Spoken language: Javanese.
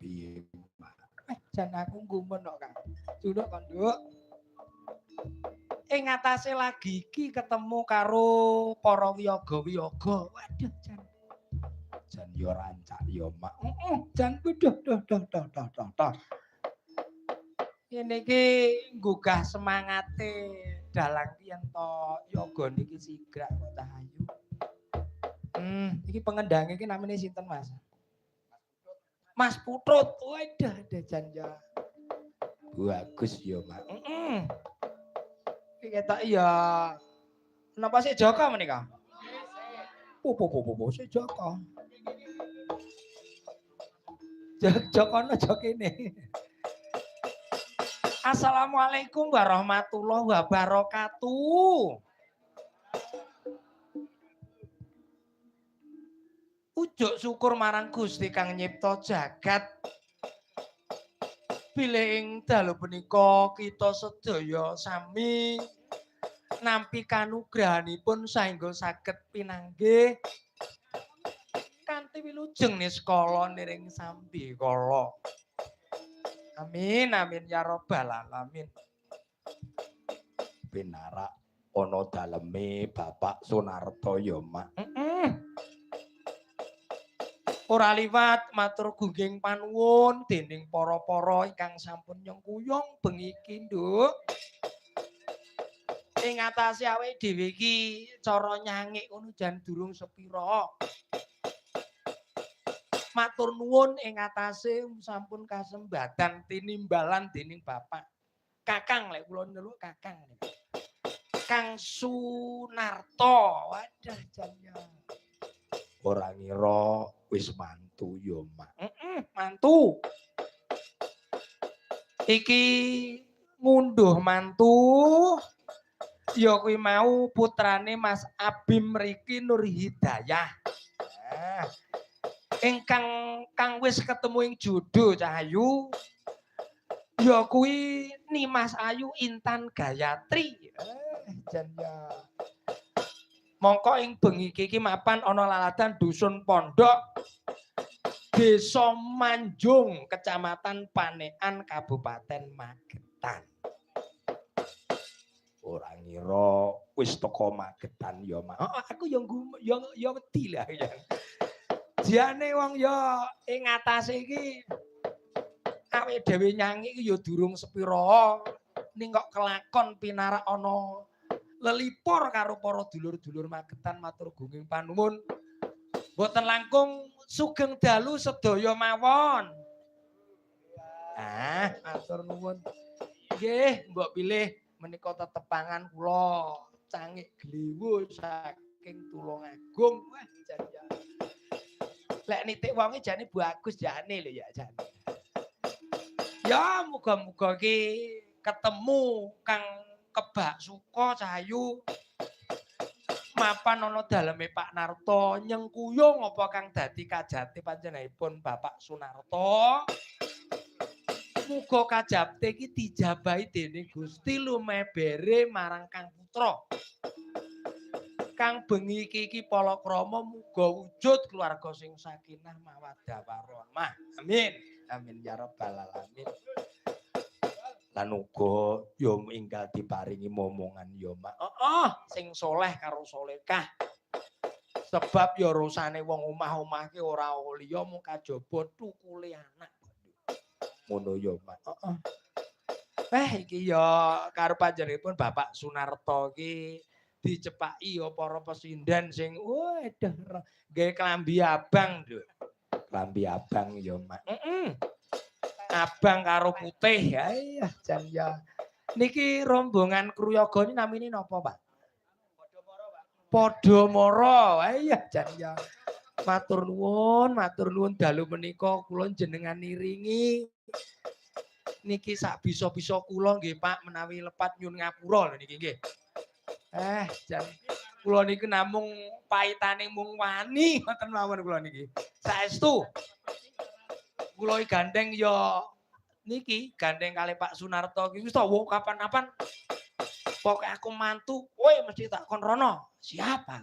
Piye? Jan aku gumun kok, Kang. Junuk kon, Nduk. Ing ngatasé lagi iki ketemu karo para wiyaga-wiyaga. Waduh, Jan. Jan yo rancak yo, Mak. Heeh, Jan duh. Kene iki nggugah semangate dalang yen to yoga niki sigrak kok Cahayu. Iki pengendang iki namanya sinten, Mas? Mas Putut. Waduh, Jan ya. Bagus yo, Mak. Heeh. Iki ketok ya napa sik Joko menika? Po sik Joko. Jokono jokene. Assalamualaikum warahmatullahi wabarakatuh. Ujuk syukur marang Gusti kang nyipta jagat. Bilih ing dalu punika kita sedaya sami nampi kanugrahanipun saengga saged pinanggih kanthi wilujeng niskala niring sambi kala. Amin amin ya rabbal alamin. Pinarak ana daleme Bapak Sunarto ya, Mak. Ora liwat matur gungging panuwun dening para-para ingkang sampun nyengkuyung bengi iki, Nduk. Ing atase awake dhewe iki cara nyangik ngono jan durung sepira. Matur nuwun ing atase sampun kasembadan tinimbalan dening Bapak Kakang lek kula nyeluk Kakang. Kang Sunarto. Wadah janya. Ora ngira wis mantu ya, Mak. Mantu. Iki ngunduh mantu ya kuwi mau putrane Mas Abim Riki Nur Hidayah. Ingkang kang wis ketemu ing jodoh Cahayu ya kuwi Nimas Ayu Intan Gayatri. Jan ya. Mongko ing bengi iki mapan ana laladan dusun Pondok Desa Manjung Kecamatan Panekan Kabupaten Magetan. Ora ngira wis teko Magetan ya, Mak. Aku ya wedi lah ya. Jane wong ya ing atase iki awake dhewe nyanyi iki ya durung sepira ning kok kelakon pinarak ana lelipur karo para dulur-dulur Magetan matur gungging panuwun. Mboten langkung sugeng dalu sedaya mawon. Matur nuwun. Nggih, mbok pilih menika tetepangan kula cangik gliwu saking Tulungagung. Wah, jan ya. Lek nitik wonge jane bagus jane lho ya jane. Ya muga-muga ki ketemu kang kebak suka Cahayu. Mapan ana daleme Pak Narto nyengkuyung apa kang dadi kajate panjenenganipun Bapak Sunarto. Muga kajate iki dijabahi dening Gusti lumebere marang Kang Putra. Kang bengi iki palakrama muga wujud keluarga sing sakinah mawaddah warahmah. Amin. Amin ya rabbal alamin. Lan uga ya enggal diparingi momongan ya, Mak. Sing soleh karo solekah. Sebab ya rusane wong omah-omah ki ora liya mung kajaba tukule anak. Ngono ya, Mak. Iki ya karo panjenenganipun Bapak Sunarto ki dicepaki ya para pesindan sing waduh nggih klambi abang, Nduk. Klambi abang ya, Mak. Abang karo putih. Ya jan ya. Niki rombongan kruyaga ini namine napa, Pak? Podomoro. Iya jan ya. Matur nuwun dalu menika kula jenengan niringi. Niki sak bisa-bisa kula nggih, Pak, menawi lepat nyun ngapura lho niki nggih. Jan kula niki namung paitane mung wani ngoten mawon kula niki. Saestu. Kula gandeng ya niki gandeng kali Pak Sunarto iki wis to kapan-kapan pokoke aku mantu kowe mesti tak kon rono. Siapa?